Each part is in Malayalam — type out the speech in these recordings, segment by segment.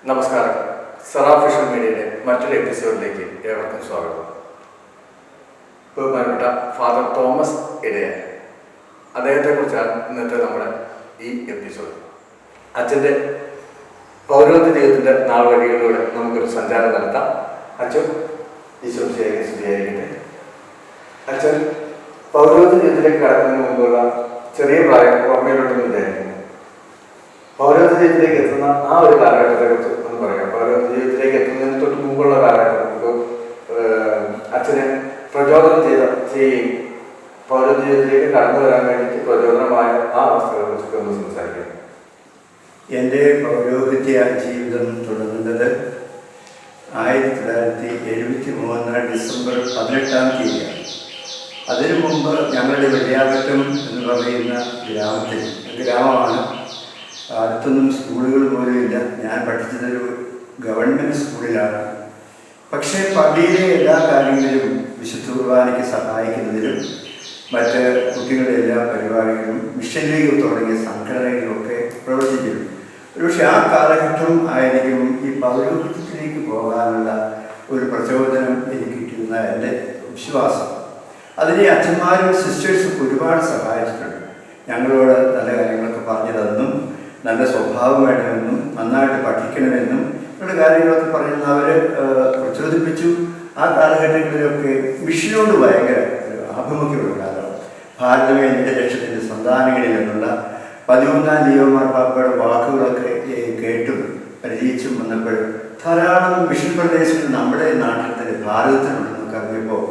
നമസ്കാരം. സറാഫിഷ്യൽ മീഡിയയുടെ മറ്റൊരു എപ്പിസോഡിലേക്ക് ഏവർക്കും സ്വാഗതം. ബഹുമാനപ്പെട്ട ഫാദർ തോമസ് ഇടയൻ, അദ്ദേഹത്തെക്കുറിച്ചാണ് ഇന്നത്തെ നമ്മുടെ ഈ എപ്പിസോഡ്. അച്ഛൻ്റെ പൗരോഹിത്യ ജീവിതത്തിൻ്റെ നാൾവഴികളിലൂടെ നമുക്കൊരു സഞ്ചാരം നടത്താം. അച്ഛൻ ഈശോ ശരിയായിരിക്കട്ടെ. അച്ഛൻ പൗരോഹിത്യ ജീവിതത്തിലേക്ക് കടക്കുന്നതിന് മുമ്പുള്ള ചെറിയ പ്രായം ഓർമ്മയിലുണ്ടെന്ന് വിചാരിക്കുന്നു. പൗരോഹിത്യ ജീവിതത്തിലേക്ക് എത്തുന്ന ആ ഒരു കാലഘട്ടത്തെ കുറിച്ച് ഒന്ന് പറയാം. പൗരോഹിത്യ ജീവിതത്തിലേക്ക് എത്തുന്നതിന് തൊട്ട് മുമ്പുള്ള കാലഘട്ടം നമുക്ക് അച്ഛനെ പ്രചോദനം ചെയ്യുകയും പൗരോഹിത്യ ജീവിതത്തിലേക്ക് കടന്നു വരാൻ വേണ്ടിയിട്ട് പ്രചോദനമായ ആ അവസ്ഥകളെ കുറിച്ചൊക്കെ ഒന്ന് സംസാരിക്കാം. എൻ്റെ പൗരോഹിത്യ ജീവിതം തുടങ്ങുന്നത് 1973 ഡിസംബർ 18 അതിനു മുമ്പ് ഞങ്ങളുടെ വെള്ളിയാമറ്റം എന്ന് പറയുന്ന ഗ്രാമമാണ്. അടുത്തൊന്നും സ്കൂളുകൾ പോലും ഇല്ല. ഞാൻ പഠിച്ചതൊരു ഗവൺമെൻറ് സ്കൂളിലാണ്. പക്ഷേ പള്ളിയിലെ എല്ലാ കാര്യങ്ങളിലും വിശുദ്ധ കുർബാനയ്ക്ക് സഹായിക്കുന്നതിലും മറ്റ് കുട്ടികളുടെ എല്ലാ പരിപാടികളും മിഷൻ ലീഗ് തുടങ്ങിയ സംഘടനകളിലൊക്കെ പ്രവർത്തിച്ചിരുന്നു. ഒരുപക്ഷെ ആ കാലഘട്ടം ആയിരിക്കും ഈ പൗരോഹിത്യത്തിലേക്ക് പോകാനുള്ള ഒരു പ്രചോദനം എനിക്ക് കിട്ടുന്ന എൻ്റെ വിശ്വാസം. അതിനെ അച്ഛന്മാരും സിസ്റ്റേഴ്സും ഒരുപാട് സഹായിച്ചിട്ടുണ്ട്. ഞങ്ങളോട് നല്ല കാര്യങ്ങളൊക്കെ പറഞ്ഞു തന്നും നല്ല സ്വഭാവം വേണമെന്നും നന്നായിട്ട് പഠിക്കണമെന്നും ഇവരുടെ കാര്യങ്ങളൊക്കെ പറയുന്ന അവർ പ്രചോദിപ്പിച്ചു. ആ കാലഘട്ടങ്ങളിലൊക്കെ മിഷനോട് ഭയങ്കര ആഭിമുഖ്യമുള്ള കാലമാണ്. ഭാരതമേ നിന്റെ ലക്ഷ്യത്തിൻ്റെ സന്താനങ്ങളിൽ നിന്നുള്ള 13 ലിയോ മാർപ്പാപ്പയുടെ വാക്കുകളൊക്കെ കേട്ടും പരിചയിച്ചും വന്നപ്പോൾ ധാരാളം മിഷൻ പ്രദേശങ്ങൾ നമ്മുടെ നാട്ടിൽ തന്നെ ഭാരതത്തിലുണ്ടെന്നൊക്കെ അറിഞ്ഞപ്പോൾ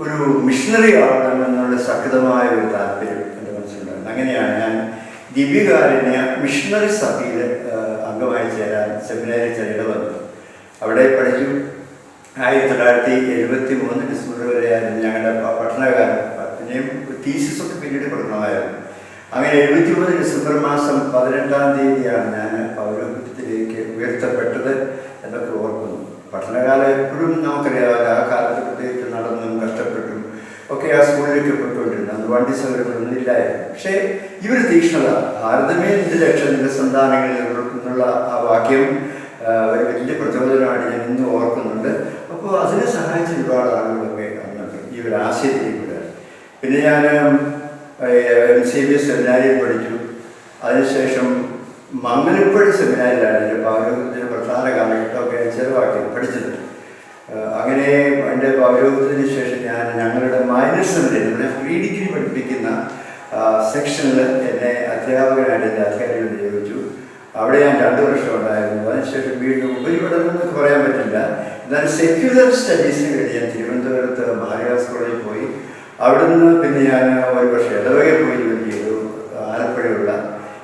ഒരു മിഷണറി ആവണമെന്നുള്ള ശക്തമായ ഒരു താല്പര്യം എൻ്റെ മനസ്സിലുണ്ടായിരുന്നു. അങ്ങനെയാണ് ഞാൻ ദിവ്യകാരുണ്യ മിഷണറി സഭയിൽ അംഗമായി ചേരാൻ സെമിനാരിൽ ചേരേണ്ടി വന്നത്. അവിടെ പഠിച്ചു. 1973 ഡിസംബർ വരെയായിരുന്നു ഞങ്ങളുടെ പഠനകാലം. പിന്നെയും തീസിസൊക്കെ പിന്നീട് പഠനമായിരുന്നു. അങ്ങനെ 73 ഡിസംബർ മാസം 18 ഞാൻ പൗരോഹിത്യത്തിലേക്ക് ഉയർത്തപ്പെട്ടത് എന്നൊക്കെ ഓർക്കുന്നു. പഠനകാലം എപ്പോഴും നമുക്കറിയാമല്ലോ. ആ കാലത്ത് പ്രത്യേകിച്ച് നടന്നും കഷ്ടപ്പെട്ടും ഒക്കെ ആ സ്കൂളിലേക്ക് പോയിക്കൊണ്ടിരുന്നു. അന്ന് വണ്ടി സൗകര്യങ്ങളൊന്നും ഇല്ലായിരുന്നു. പക്ഷേ ഇവർ തീക്ഷ്ണത, ഭാരതമേ നിന്റെ ലക്ഷ്യത്തിൻ്റെ സന്താനങ്ങളിൽ എന്നുള്ള ആ വാക്യം ഒരു വലിയ പ്രചോദനമായിട്ട് ഞാൻ ഇന്ന് ഓർക്കുന്നുണ്ട്. അപ്പോൾ അതിനെ സഹായിച്ച ഒരുപാട് ആളുകളൊക്കെ അന്നുണ്ട് ഈ ഒരു ആശയത്തിലേക്ക് വിടുക. പിന്നെ ഞാൻ MCBS സെമിനാരിയിൽ പഠിച്ചു. അതിനുശേഷം മംഗലപ്പുഴ സെമിനാരിലാണ് എൻ്റെ പൗരോഹിത്യത്തിൻ്റെ പ്രധാന കാലഘട്ടമൊക്കെ ചെലവാക്കി പഠിച്ചത്. അങ്ങനെ എൻ്റെ പൗരോഹിത്യത്തിന് ശേഷം ഞങ്ങളുടെ മൈനർ സെമിനാരി, നമ്മുടെ പ്രീ ഡിഗ്രി പഠിപ്പിക്കുന്ന സെക്ഷനിൽ എന്നെ അധ്യാപകനായിട്ട് എൻ്റെ അധികാരികൾ നിയോഗിച്ചു. അവിടെ ഞാൻ 2 വർഷം ഉണ്ടായിരുന്നു. അതിനുശേഷം വീണ്ടും ഉപരിപഠനം എന്നൊക്കെ പറയാൻ പറ്റില്ല, എന്നാലും സെക്യുലർ സ്റ്റഡീസിന് വേണ്ടി ഞാൻ തിരുവനന്തപുരത്ത് മഹാരാജാസ് കോളേജിൽ പോയി. അവിടെ നിന്ന് പിന്നെ ഞാൻ 1 വർഷം ഇടവകയിൽ പോയി ജോലി ചെയ്തു, ആലപ്പുഴയുള്ള.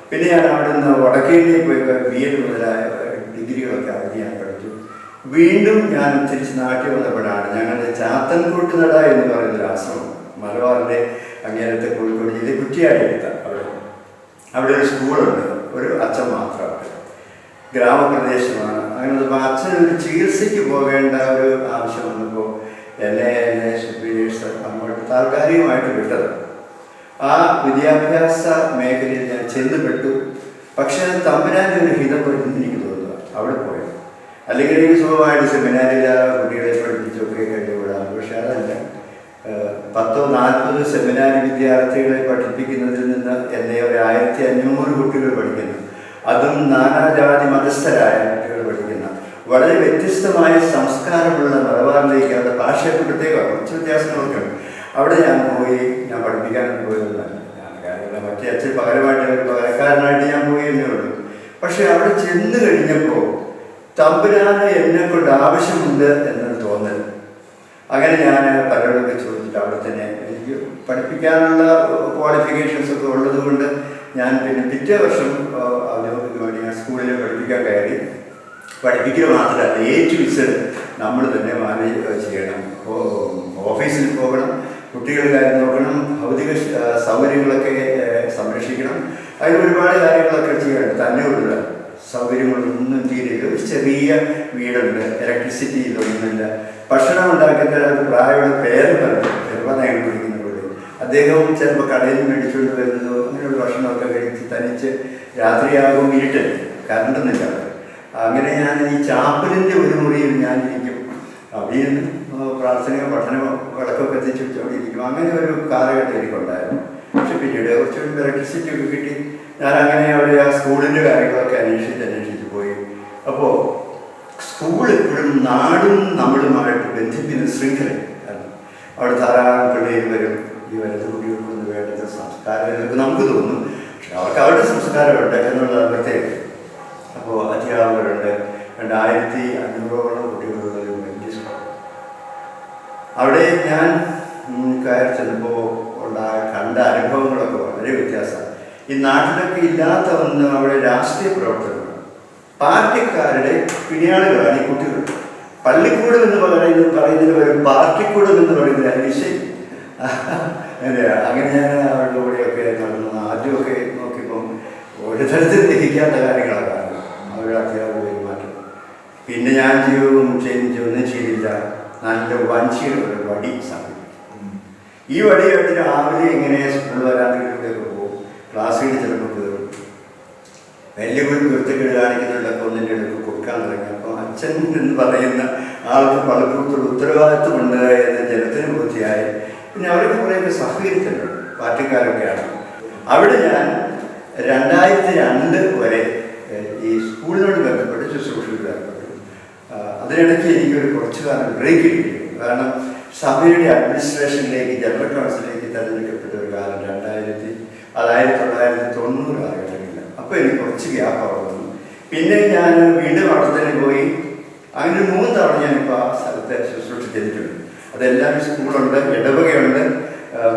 പിന്നെ ഞാൻ അവിടെ നിന്ന് വടക്കേണ്ടിയിൽ പോയി BEd മുതലായ ഡിഗ്രികളൊക്കെ അവിടെ ഞാൻ പഠിച്ചു. വീണ്ടും ഞാൻ തിരിച്ച് നാട്ടിൽ വന്നപ്പോഴാണ് ഞങ്ങളുടെ ചാത്തൻകൂട്ട് നട എന്ന് പറയുന്നൊരു ആശ്രമം, മലബാറിൻ്റെ അങ്ങേരത്തെ കോഴിക്കോട് ജില്ലയിൽ കുറ്റിയാടി എടുത്ത അവിടെ ഒരു സ്കൂളുണ്ട്. ഒരു അച്ഛൻ മാത്രമാണ്, ഗ്രാമപ്രദേശമാണ്. അങ്ങനെ അച്ഛനൊരു ചികിത്സയ്ക്ക് പോകേണ്ട ഒരു ആവശ്യം വന്നപ്പോൾ എന്നെ സുപ്പീരിയേഴ്സ് അങ്ങോട്ട് താൽക്കാലികമായിട്ട് വിട്ടത്. ആ വിദ്യാഭ്യാസ മേഖലയിൽ ഞാൻ ചെന്നുപെട്ടു. പക്ഷേ അത് തമ്പുരാൻ്റെ ഒരു ഹിതം എന്ന് എനിക്ക് തോന്നുക അവിടെ പോയത്. അല്ലെങ്കിൽ എനിക്ക് സുഖമായിട്ട് സെമിനാരിൽ കുട്ടികളെ പഠിപ്പിച്ചൊക്കെ കഴിവുകൂടാണ്. പക്ഷെ അതല്ല, 10-40 സെമിനാരി വിദ്യാർത്ഥികളെ പഠിപ്പിക്കുന്നതിൽ നിന്ന് എന്നെ ഒരു 1500 കുട്ടികൾ പഠിക്കുന്നു. അതും നാനാജാതി മതസ്ഥരായ കുട്ടികൾ പഠിക്കുന്ന വളരെ വ്യത്യസ്തമായ സംസ്കാരമുള്ള മലബാറിലേക്ക്, അവരുടെ ഭാഷയൊക്കെ പ്രത്യേകമാണ്, കുറച്ച് വ്യത്യാസങ്ങളൊക്കെ ഉണ്ട്. അവിടെ ഞാൻ പഠിപ്പിക്കാൻ പോയതൊന്നല്ല. കാര്യങ്ങൾ മറ്റേ അച്ഛൻ പകരമായിട്ട് ഒരു പകരക്കാരനായിട്ട് ഞാൻ പോയി എന്നേ ഉള്ളൂ. പക്ഷെ അവിടെ ചെന്ന് കഴിഞ്ഞപ്പോൾ തമ്പുരാന് എന്നെ കൊണ്ട് ആവശ്യമുണ്ട് എന്നൊരു തോന്നൽ. അങ്ങനെ ഞാൻ പലരോടൊക്കെ ചോദിച്ചിട്ട് അവിടെ തന്നെ എനിക്ക് പഠിപ്പിക്കാനുള്ള ക്വാളിഫിക്കേഷൻസൊക്കെ ഉള്ളത് കൊണ്ട് ഞാൻ പിന്നെ പിറ്റേ വർഷം ഔദ്യോഗികമായിട്ട് ഞാൻ സ്കൂളിൽ പഠിപ്പിക്കാൻ കയറി. പഠിപ്പിക്കുക മാത്രമല്ല, A to Z നമ്മൾ തന്നെ മാനേജ് ചെയ്യണം. ഓഫീസിൽ പോകണം, കുട്ടികളുടെ കാര്യം നോക്കണം, ഭൗതിക സൗകര്യങ്ങളൊക്കെ സംരക്ഷിക്കണം. അതിന് ഒരുപാട് കാര്യങ്ങളൊക്കെ ചെയ്യണം. തന്നെയുള്ള സൗകര്യങ്ങളൊന്നും തീരെയില്ല. ഒരു ചെറിയ വീടുണ്ട്, ഇലക്ട്രിസിറ്റി ഇതൊന്നുമില്ല. ഭക്ഷണം ഉണ്ടാക്കുന്ന പ്രായമുള്ള പേരുണ്ട്, ചെറുപ്പനായി പിടിക്കുന്ന പുള്ളി. അദ്ദേഹവും ചിലപ്പോൾ കടയിൽ നിന്ന് മേടിച്ചുകൊണ്ട് വരുന്നതോ അങ്ങനെയുള്ള ഭക്ഷണമൊക്കെ കഴിച്ച് തനിച്ച് രാത്രിയാകും, ഇരുട്ട്, കറണ്ടൊന്നുമില്ല. അങ്ങനെ ഞാൻ ഈ ചാപ്പലിൻ്റെ ഒരു മുറിയിൽ ഞാനിരിക്കും. അവിടെ നിന്ന് പ്രാർത്ഥനയോ പഠനമോ വിളക്കൊക്കെ എത്തിച്ച് വെച്ചോണ്ടിരിക്കും. അങ്ങനെ ഒരു കാലഘട്ടം എനിക്കുണ്ടായിരുന്നു. പക്ഷെ പിന്നീട് കുറച്ചുകൂടി ഇലക്ട്രിസിറ്റി ഒക്കെ കിട്ടി. ഞാൻ അങ്ങനെ അവിടെ ആ സ്കൂളിൻ്റെ കാര്യങ്ങളൊക്കെ അന്വേഷിച്ച് പോയി. അപ്പോൾ സ്കൂൾ എപ്പോഴും നാടും നമ്മളുമായിട്ട് ബന്ധിപ്പിക്കുന്ന ശൃംഖലയാണ്. അവിടെ ധാരാളം പിള്ളേർ വരും. ഈ വരുന്ന കുട്ടികൾക്കൊന്ന് വേണ്ടത് സംസ്കാരം എന്നൊക്കെ നമുക്ക് തോന്നും. പക്ഷെ അവർക്ക് അവരുടെ സംസ്കാരമുണ്ട് എന്നുള്ളത് പ്രത്യേകത. അപ്പോൾ അധ്യാപകരുണ്ട്. 2500ഓളം കുട്ടികളുള്ള ഒരു വലിയ സ്കൂൾ. അവിടെ ഞാൻ കയറി ചെന്നപ്പോൾ കണ്ട അനുഭവങ്ങളൊക്കെ വളരെ വ്യത്യാസമാണ്. ഈ നാട്ടിലൊക്കെ ഇല്ലാത്ത ഒന്ന് അവിടെ രാഷ്ട്രീയ പ്രവർത്തനങ്ങൾ, പാർട്ടിക്കാരുടെ പിണിയാളുകളാണ് ഈ കുട്ടികൾ. പള്ളിക്കൂടം എന്ന് പറയുന്നതിന് പകരം പാർട്ടിക്കൂടം എന്ന് പറയുന്നത് വിഷയം. അങ്ങനെ ഞാൻ അവരുടെ കൂടെയൊക്കെ നടന്നു. ആദ്യമൊക്കെ നോക്കിയപ്പം ഒരു തരത്തിൽ ദഹിക്കാത്ത കാര്യങ്ങളൊക്കെ അവരുടെ അധ്യാപക പെരുമാറ്റം. പിന്നെ ഞാൻ ഒന്നും ചെയ്തില്ല. നല്ല വഞ്ചിയുടെ വടി സമീപിക്കും. ഈ വടിയായിട്ട് രാവിലെ ഇങ്ങനെ സ്കൂൾ വരാതിലൂടെയൊക്കെ പോകും. ക്ലാസ്സിൽ ചിലപ്പോൾ കയറും. വലിയ കുരുത്തക്കേട് കാണിക്കുന്നുണ്ടൊക്കെ ഒന്നിൻ്റെ അടുത്ത് കൊടുക്കാൻ തുടങ്ങി. അപ്പോൾ അച്ഛൻ എന്ന് പറയുന്ന ആൾക്ക് പലപ്പോഴും ഉത്തരവാദിത്വമുണ്ട് എന്ന് ജനത്തിന് ബോധ്യമായി. പിന്നെ അവരൊക്കെ കുറേയൊക്കെ സഹകരിച്ചിട്ടുണ്ട്, പാർട്ടിക്കാരൊക്കെയാണ്. അവിടെ ഞാൻ 2002 വരെ ഈ സ്കൂളിനോട് ബന്ധപ്പെട്ട് ശുശ്രൂഷയിൽ ഏർപ്പെട്ടു. അതിനിടയ്ക്ക് എനിക്കൊരു കുറച്ചു കാലം ബ്രേക്ക് കിട്ടി. കാരണം സഭയുടെ അഡ്മിനിസ്ട്രേഷനിലേക്ക്, ജനറൽ കൗൺസിലേക്ക് തിരഞ്ഞെടുക്കപ്പെട്ട ഒരു കാലം 1990 കാലഘട്ടങ്ങളിൽ. അപ്പോൾ എനിക്ക് കുറച്ച് ഗ്യാപ്പ് വന്നു. പിന്നെ ഞാൻ വീണ്ടും അവിടെ തന്നെ പോയി. അങ്ങനെ 3 തവണ ഞാനിപ്പോൾ ആ സ്ഥലത്തെ ശുശ്രൂഷ ചെയ്തിട്ടുണ്ട്. അതെല്ലാം സ്കൂളുണ്ട്, ഇടവകയുണ്ട്,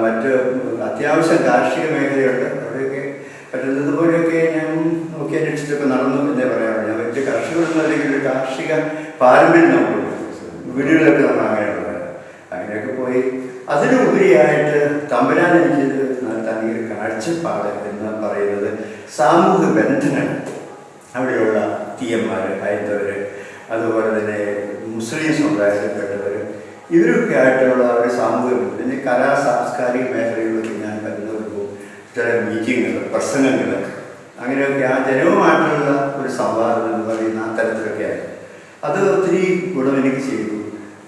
മറ്റ് അത്യാവശ്യം കാർഷിക മേഖലയുണ്ട്. അവിടെയൊക്കെ പറ്റുന്നതുപോലെയൊക്കെ ഞാൻ നോക്കി അന്വേഷിച്ചൊക്കെ നടന്നു എന്നേ പറയാറുള്ളൂ. ഞാൻ വലിയ കർഷകരൊന്നും അല്ലെങ്കിൽ ഒരു കാർഷിക പാരമ്പര്യം നമുക്കുണ്ട്. വീടുകളിലൊക്കെ നമ്മൾ അങ്ങനെയൊക്കെ പോയി. അതിനുപരിയായിട്ട് തമ്പുരാൻ എനിക്ക് നൽകിയ ഒരു കാഴ്ചപ്പാട് എന്ന് പറയുന്നത് സാമൂഹിക ബന്ധങ്ങൾ. അവിടെയുള്ള തീയന്മാർ, ഹൈന്ദവർ, അതുപോലെ തന്നെ മുസ്ലിം സമുദായത്തിൽപ്പെട്ടവർ, ഇവരൊക്കെ ആയിട്ടുള്ള ഒരു സാമൂഹിക ബന്ധം. പിന്നെ കലാ സാംസ്കാരിക മേഖലകളിലൊക്കെ ഞാൻ കരുതുമ്പോൾ ചില മീറ്റിങ്ങുകൾ, പ്രസംഗങ്ങൾ, അങ്ങനെയൊക്കെ ആ ജനവുമായിട്ടുള്ള ഒരു സംവാദം എന്ന് പറയുന്ന ആ തരത്തിലൊക്കെയായി. അത് ഒത്തിരി ഗുണം എനിക്ക് ചെയ്തു.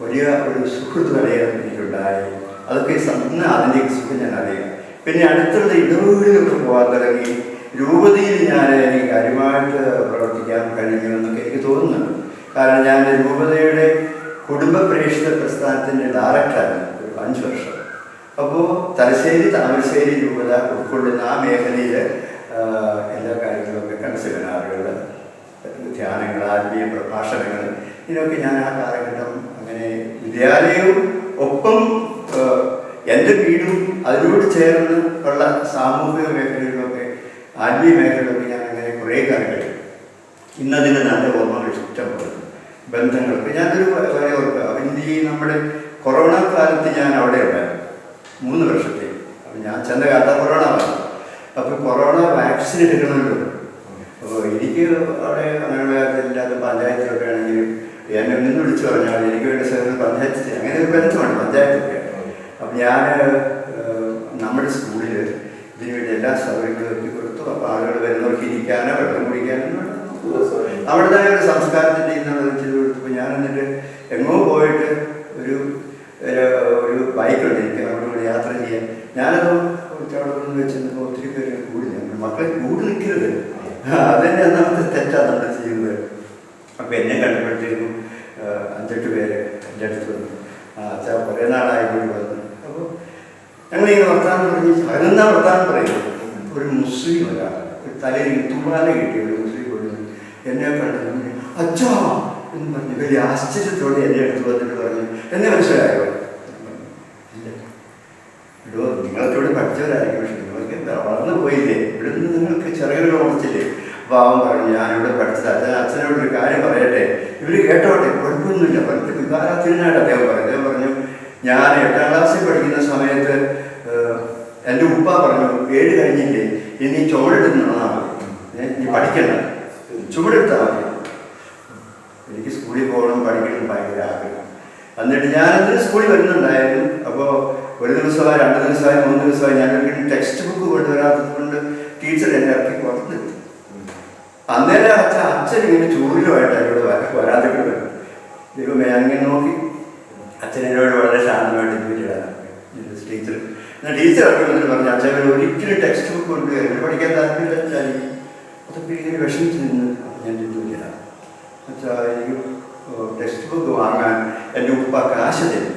വലിയ ഒരു സുഹൃത്ത് വലയം എനിക്കുണ്ടായി. അതൊക്കെ ഇന്ന് അതിൻ്റെ സുഖം ഞാൻ അറിയാം. പിന്നെ അടുത്തുള്ള ഇടവുകളിലൊക്കെ പോകാൻ തുടങ്ങി. രൂപതയിൽ എനിക്ക് കാര്യമായിട്ട് പ്രവർത്തിക്കാൻ കഴിഞ്ഞു എന്നൊക്കെ എനിക്ക് തോന്നുന്നുണ്ട്. കാരണം ഞാൻ രൂപതയുടെ കുടുംബ പ്രേക്ഷിത പ്രസ്ഥാനത്തിൻ്റെ ഡയറക്ടറായിരുന്നു ഒരു 5 വർഷം. അപ്പോൾ തലശ്ശേരി, താമരശ്ശേരി രൂപത ഉൾക്കൊള്ളുന്ന ആ മേഖലയിൽ എല്ലാ കാര്യങ്ങളൊക്കെ കണ്ട് സെമിനാറുകൾ, ധ്യാനങ്ങൾ, ആത്മീയ പ്രഭാഷണങ്ങൾ, ഇതിനൊക്കെ ഞാൻ ആ കാലഘട്ടം അങ്ങനെ വിദ്യാലയവും ഒപ്പം എൻ്റെ വീടും അതിനോട് ചേർന്ന് ഉള്ള സാമൂഹിക മേഖലകളിലൊക്കെ, ആത്മീയ മേഖലകളിലൊക്കെ ഞാൻ അങ്ങനെ കുറേ കാലം കഴിയും. ഇന്നതിന് നല്ല ഓർമ്മകൾ ഇഷ്ടപ്പെടുന്നു. ബന്ധങ്ങൾക്ക് ഞാനൊരു വരെ ഓർക്കുക. ഈ നമ്മുടെ കൊറോണ കാലത്ത് ഞാൻ അവിടെ ഉണ്ടായിരുന്നു 3 വർഷത്തേക്ക്. അപ്പം ഞാൻ ചെന്ന കാലത്ത് കൊറോണ വന്നു. അപ്പോൾ കൊറോണ വാക്സിൻ എടുക്കണമല്ലോ. അപ്പോൾ എനിക്ക് അവിടെ അങ്ങനെയുള്ള ഇല്ലാത്ത പഞ്ചായത്തിലൊക്കെ ആണെങ്കിൽ എന്നെ നിന്ന് വിളിച്ചു പറഞ്ഞാൽ എനിക്ക് വേണ്ടി സേവനം പഞ്ചായത്ത് അങ്ങനെ ഒരു ബന്ധമാണ് പഞ്ചായത്തൊക്കെ. അപ്പം ഞാൻ നമ്മുടെ സ്കൂളിൽ ഇതിനുവേണ്ടി എല്ലാ സൗകര്യങ്ങളും ഒരുക്കി കൊടുത്തു. അപ്പോൾ ആളുകൾ വരുന്നവർക്ക് ഇരിക്കാനോ വെള്ളം കുടിക്കാനോ നമ്മുടേതായ ഒരു സംസ്കാരത്തിൻ്റെ ഇന്നുള്ളത് ചെയ്ത് കൊടുത്തപ്പോൾ ഞാൻ എന്നിട്ട് എങ്ങോ പോയിട്ട് ഒരു ബൈക്കുണ്ട് എനിക്ക് അവിടെ യാത്ര ചെയ്യാൻ. ഞാനത് അവിടെ നിന്ന് വെച്ചിരുന്നപ്പോൾ ഒത്തിരി പേര് കൂടി മക്കളെ കൂടി നിൽക്കരുത്, അതെന്നെ ഒന്നാമത്തെ തെറ്റാണ് നമ്മൾ ചെയ്യുന്നത്. അപ്പം എന്നെ കണ്ടപ്പോഴത്തേക്കും 5-8 പേര് എൻ്റെ അടുത്ത് വന്നു. അച്ഛാ കുറേ നാളായി കൂടി വന്നു. അപ്പോൾ ഞങ്ങളിങ്ങനെ വർത്താനം പറഞ്ഞ് അതെന്നാ വർത്താനം പറയുന്നത്. ഒരു മുസ്ലിം ഒരാൾ തലയിൽ തുമ്പാല കിട്ടിയ ഒരു മുസ്ലിം കൊണ്ടുവന്നു എന്നെ കണ്ടു. അച്ഛാ എന്ന് പറഞ്ഞു വലിയ ആശ്ചര്യത്തോടെ എൻ്റെ അടുത്ത് വന്നിട്ട് പറഞ്ഞു, എന്നെ മനസ്സിലായോ? ഇടോ, നിങ്ങളൊക്കെ ഇവിടെ പഠിച്ചവരായിരിക്കും, പക്ഷെ നിങ്ങൾക്ക് വളർന്നു പോയില്ലേ, ഇവിടെ നിന്ന് നിങ്ങൾക്ക് ചെറുകൾ ഓർച്ചില്ലേ? അപ്പോൾ അവൻ പറഞ്ഞു, ഞാനിവിടെ പഠിച്ചത് അച്ഛനോട് ഒരു കാര്യം പറയട്ടെ, ഇവർ കേട്ടോട്ടെ, കുഴപ്പമൊന്നുമില്ല, പണ്ട് വികാരത്തിനായിട്ട് അദ്ദേഹം പറഞ്ഞു. അദ്ദേഹം പറഞ്ഞു, ഞാൻ 8ാം ക്ലാസ്സിൽ പഠിക്കുന്ന സമയത്ത് എൻ്റെ ഉപ്പ പറഞ്ഞു, 7 കഴിഞ്ഞില്ലേ, ഇനി ചുവടെടുത്ത് നടന്നാൽ മതി, നീ പഠിക്കണ്ട, ചുവടെടുത്താൽ മതി. എനിക്ക് സ്കൂളിൽ പോകണം, പഠിക്കണം ഭയങ്കര ആഗ്രഹം. എന്നിട്ട് ഞാനെന്തൊരു സ്കൂളിൽ വരുന്നുണ്ടായിരുന്നു. അപ്പോൾ 1 ദിവസമായി, 2 ദിവസമായി, 3 ദിവസമായി ഞാൻ ഒരിക്കലും ടെക്സ്റ്റ് ബുക്ക് കൊണ്ടുവരാത്തത് കൊണ്ട് ടീച്ചർ എന്നെ ഇറക്കി പുറത്തെത്തി. അന്നേരം അച്ഛൻ ഇങ്ങനെ ചൂരിലുമായിട്ട് എന്നോട് വരാതെ വരും. ദൈവമേ ഞാനിങ്ങനെ നോക്കി അച്ഛൻ എന്നോട് വളരെ ശാന്തമായിട്ട് ജോലിയിടാൻ ടീച്ചർ. എന്നാൽ ടീച്ചർ അറിയുമെന്ന് പറഞ്ഞു അച്ഛൻ ഒരിക്കലും ടെക്സ്റ്റ് ബുക്ക് കൊണ്ടുവരും പഠിക്കാൻ താല്പര്യമില്ലായിരിക്കും. അതൊക്കെ ഇങ്ങനെ വിഷമിച്ച് നിന്ന് ഞാൻ ജോലിയിടാം. അച്ഛാ എനിക്ക് ടെക്സ്റ്റ് ബുക്ക് വാങ്ങാൻ എൻ്റെ ഉപ്പ കാശ് തരും.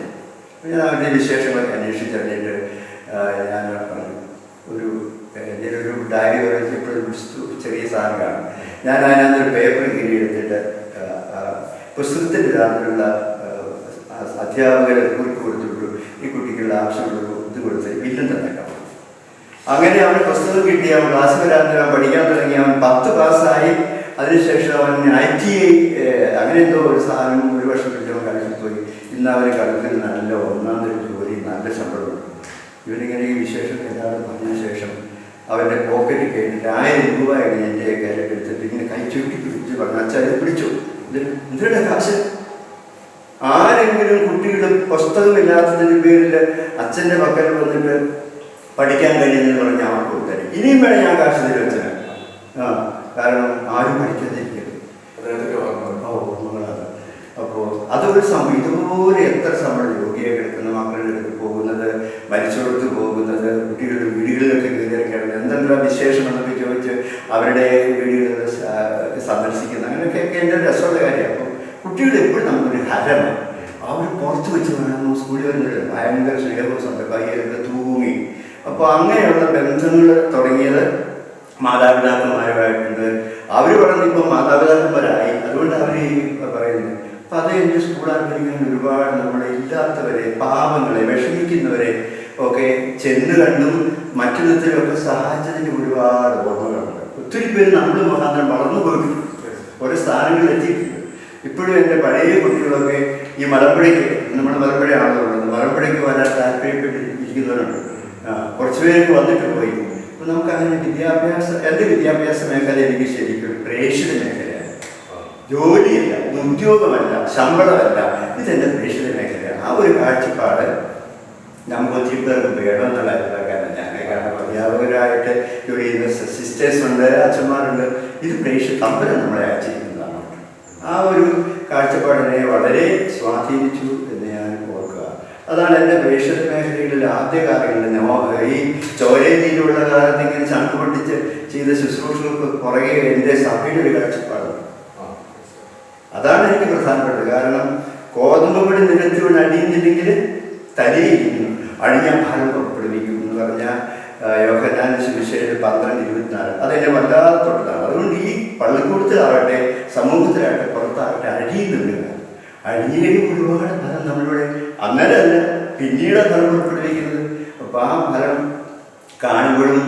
ഞാൻ അവരുടെ വിശേഷങ്ങളൊക്കെ അന്വേഷിച്ചറിഞ്ഞിട്ട് ഞാൻ പറഞ്ഞു എൻ്റെ ഒരു ഡയറി വരച്ച് ഇപ്പോഴൊരു ചെറിയ സാധനം കാണും. ഞാൻ അതിനകത്തൊരു പേപ്പർ കീറി എടുത്തിട്ട് പുസ്തകത്തിൻ്റെ അതിലുള്ള അധ്യാപകരെ കുറിപ്പ് കൊടുത്തിട്ടു ഈ കുട്ടിക്കുള്ള ആവശ്യമുള്ള ഇത് കൊടുത്ത് ബില്ലും തന്നേക്കാം. അങ്ങനെ അവന് പുസ്തകം കിട്ടി. അവൻ ക്ലാസ് വരാൻ പഠിക്കാൻ തുടങ്ങി. അവൻ 10 പാസ്സായി. അതിനുശേഷം അവൻ ITI അങ്ങനെ എന്തോ ഒരു സാധനം 1 വർഷം കിട്ടി അവൻ കളിച്ചു പോയി. ഇന്ന് അവന് കളിക്കുന്ന നല്ല ഒന്നാമതൊരു ജോലി, നല്ല ശമ്പളമുണ്ട്. ഇവനിങ്ങനെ ഈ വിശേഷം എല്ലാവരും പറഞ്ഞ ശേഷം അവൻ്റെ പോക്കറ്റിൽ കയറ്റിട്ട് 1000 രൂപയാണ് എൻ്റെ കയ്യിലേക്ക് എടുത്തിട്ട് ഇങ്ങനെ കൈ ചുരുട്ടി പിടിച്ച് പറഞ്ഞു അച്ഛാ ഇത് പിടിച്ചു. എന്തിനാ കാശ്? ആരെങ്കിലും കുട്ടികൾ പുസ്തകമില്ലാത്തതിൻ്റെ പേരിൽ അച്ഛൻ്റെ പക്കൽ വന്നിട്ട് പഠിക്കാൻ കഴിയുന്നതെന്ന് പറഞ്ഞാൽ അവർക്ക് കൊടുത്തരും. ഇനിയും വേണം ഞാൻ കാശ് തരും അച്ഛന്. കാരണം ആരും പഠിക്കാതിരിക്കരുത്. ഓർമ്മകളാണ്. അപ്പോൾ അതൊരു സംഭവം. ഇതുപോലെ എത്ര സമയം രോഗിയെ കിടക്കുന്ന മക്കളുടെ അടുത്ത് പോകുന്നത്, മരിച്ചോടത്ത് പോകുന്നത്, കുട്ടികളുടെ വീടുകളിലൊക്കെ കയറിയിറങ്ങുന്നത്, എന്തെല്ലാം വിശേഷം എന്നൊക്കെ ചോദിച്ച് അവരുടെ വീടുകളിൽ സന്ദർശിക്കുന്നത്, അങ്ങനെയൊക്കെ എൻ്റെ രസമുള്ള കാര്യമാണ്. അപ്പോൾ കുട്ടികൾ എപ്പോഴും നമുക്കൊരു ഹരമാണ്. അവർ പുറത്ത് വെച്ച് വേണം സ്കൂളിൽ വരുന്നത്. ഭയങ്കര സ്നേഹമുണ്ട്, കയ്യിലൊക്കെ തൂങ്ങി. അപ്പോൾ അങ്ങനെയുള്ള ബന്ധങ്ങൾ തുടങ്ങിയത് മാതാപിതാക്കന്മാരുമായിട്ടുണ്ട്. അവർ പറഞ്ഞിപ്പോൾ മാതാപിതാക്കന്മാരായി. അതുകൊണ്ട് അവർ പറയുന്നത് അപ്പം അത് എൻ്റെ സ്കൂൾ ആഗ്രഹിക്കാൻ ഒരുപാട് നമ്മളെ ഇല്ലാത്തവരെ, പാവങ്ങളെ, വിഷമിക്കുന്നവരെ ഒക്കെ ചെന്ന് കണ്ടും മറ്റു വിധത്തിലൊക്കെ സഹായിച്ചതിൻ്റെ ഒരുപാട് ഓർമ്മകളുണ്ട്. ഒത്തിരി പേര് നമ്മൾ മഹാന്തരം വളർന്നു പോയിട്ടുണ്ട്, ഓരോ സ്ഥാനങ്ങളിൽ എത്തിയിട്ടുണ്ട്. ഇപ്പോഴും എൻ്റെ പഴയ കുട്ടികളൊക്കെ ഈ മലമ്പുഴയ്ക്ക്, നമ്മുടെ മലമ്പുഴയാണല്ലോ ഉള്ളത്, മലമ്പുഴയ്ക്ക് വരാൻ താല്പര്യപ്പെട്ടിരിക്കുന്നവരുണ്ട്. കുറച്ച് പേരൊക്കെ വന്നിട്ട് പോയി. അപ്പോൾ നമുക്കങ്ങനെ എൻ്റെ വിദ്യാഭ്യാസ മേഖല എനിക്ക് ശരിക്കും പ്രേക്ഷിത മേഖലയാണ്. ജോലിയല്ല, ഉദ്യോഗമല്ല, ശമ്പളമല്ല, ഇതെൻ്റെ പ്രേക്ഷിത മേഖലയാണ്. ആ ഒരു കാഴ്ചപ്പാട് നമുക്ക് ഒത്തിരി പേർക്ക് വേണമെന്നുള്ള കാരണം ഞാൻ. കാരണം അധ്യാപകരായിട്ട് ജോലി ചെയ്യുന്ന സിസ്റ്റേഴ്സ് ഉണ്ട്, അച്ഛന്മാരുണ്ട്. ഇത് പ്രേക്ഷിത തമ്പരം നമ്മളെ ചെയ്യുന്നതാണ്. ആ ഒരു കാഴ്ചപ്പാടിനെ വളരെ സ്വാധീനിച്ചു എന്ന് ഞാൻ ഓർക്കുക. അതാണ് എൻ്റെ പ്രേക്ഷിത മേഖലകളിൽ ആദ്യകാലങ്ങളിൽ ഈ ചോരയിലുള്ള കാലത്ത് ഇങ്ങനെ ചങ്ക് പൊട്ടിച്ച് ചെയ്ത ശുശ്രൂഷകൾക്ക് പുറകെ എൻ്റെ സഭയുടെ ഒരു കാഴ്ചപ്പാട്. അതാണ് എനിക്ക് പ്രധാനപ്പെട്ടത്. കാരണം കോതമ്പടി നിരത്തിവിടെ അടിയുന്നില്ലെങ്കിൽ തലയിരിക്കുന്നു, അഴിഞ്ഞ ഫലം പുറപ്പെടുവിക്കും എന്ന് പറഞ്ഞാൽ യോഹന്നാൻ സുവിശേഷം 12:24. അതെന്നെ വല്ലാതെ തൊട്ടതാണ്. അതുകൊണ്ട് ഈ പള്ളിക്കൂടത്തിലാവട്ടെ, സമൂഹത്തിലാവട്ടെ, പുറത്താവട്ടെ അഴിയുന്നുണ്ട്. അഴിഞ്ഞു കഴിയുമ്പോൾ ഒരുപാട് ഫലം നമ്മളിവിടെ അങ്ങനെയല്ല പിന്നീട് ഫലം പുറപ്പെടുവിക്കുന്നത്. അപ്പോൾ ആ ഫലം കാണുമ്പോഴും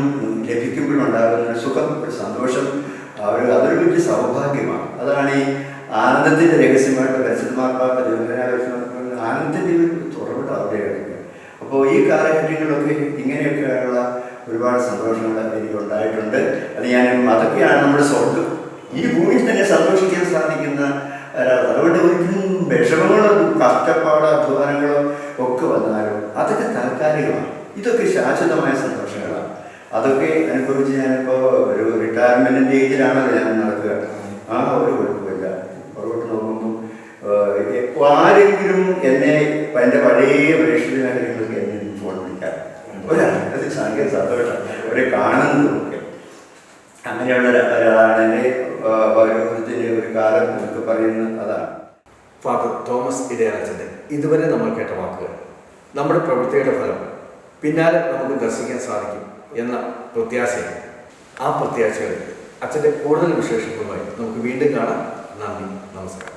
ലഭിക്കുമ്പോഴും ഉണ്ടാകുന്ന ഒരു സുഖം, ഒരു സന്തോഷം, അതൊരു വലിയ സൗഭാഗ്യമാണ്. അതാണ് ഈ ആനന്ദത്തിൻ്റെ രഹസ്യമായിട്ട് പരിശുദ്ധമാർപ്പാപ്പ ആനന്ദത്തിൻ്റെ ഒരു തുറവിട അവിടെയാണ്. അപ്പോൾ ഈ കാലഘട്ടങ്ങളിലൊക്കെ ഇങ്ങനെയൊക്കെയുള്ള ഒരുപാട് സന്തോഷങ്ങൾ എനിക്ക് ഉണ്ടായിട്ടുണ്ട്. അത് അതൊക്കെയാണ് നമ്മുടെ സ്വർഗം. ഈ ഭൂമിയിൽ തന്നെ സന്തോഷിക്കാൻ സാധിക്കുന്ന അതുകൊണ്ട് ഒരിക്കലും വിഷമങ്ങളോ കഷ്ടപ്പാടോ അധ്വാനങ്ങളോ ഒക്കെ വന്നാലും അതൊക്കെ താൽക്കാലികമാണ്. ഇതൊക്കെ ശാശ്വതമായ സന്തോഷങ്ങളാണ്. അതൊക്കെ അനുഭവിച്ച് ഞാനിപ്പോൾ ഒരു റിട്ടയർമെൻറ്റിൻ്റെ ഏജിലാണല്ലോ ഞാൻ നടക്കുക. ആ ഒരു കുഴപ്പമില്ല. പുറകോട്ട് നോക്കുമ്പോൾ ആരെങ്കിലും എന്നെ എൻ്റെ പഴയ പ്രേക്ഷിത മേഖലകൾക്ക് എന്നെ ഫോൺ വിളിക്കാം. അത് ഭയങ്കര സന്തോഷം. അവരെ കാണുന്നതൊക്കെ അങ്ങനെയുള്ള ഒരാളാണ് എൻ്റെ പൗരോഹിത്യത്തിൻ്റെ ഒരു കാലം എന്നൊക്കെ പറയുന്നത്. അതാണ് ഫാദർ തോമസ് ഇടയാലച്ചൻ്റെ ഇതുവരെ നമ്മൾ കേട്ട വാക്കുകൾ. നമ്മുടെ പ്രവൃത്തിയുടെ ഫലം പിന്നാലെ നമുക്ക് ദർശിക്കാൻ സാധിക്കും എന്ന പ്രത്യാശയാണ്. ആ പ്രത്യാശകളിൽ അച്ഛൻ്റെ കൂടുതൽ വിശേഷങ്ങളുമായി നമുക്ക് വീണ്ടും കാണാം. നന്ദി, നമസ്കാരം.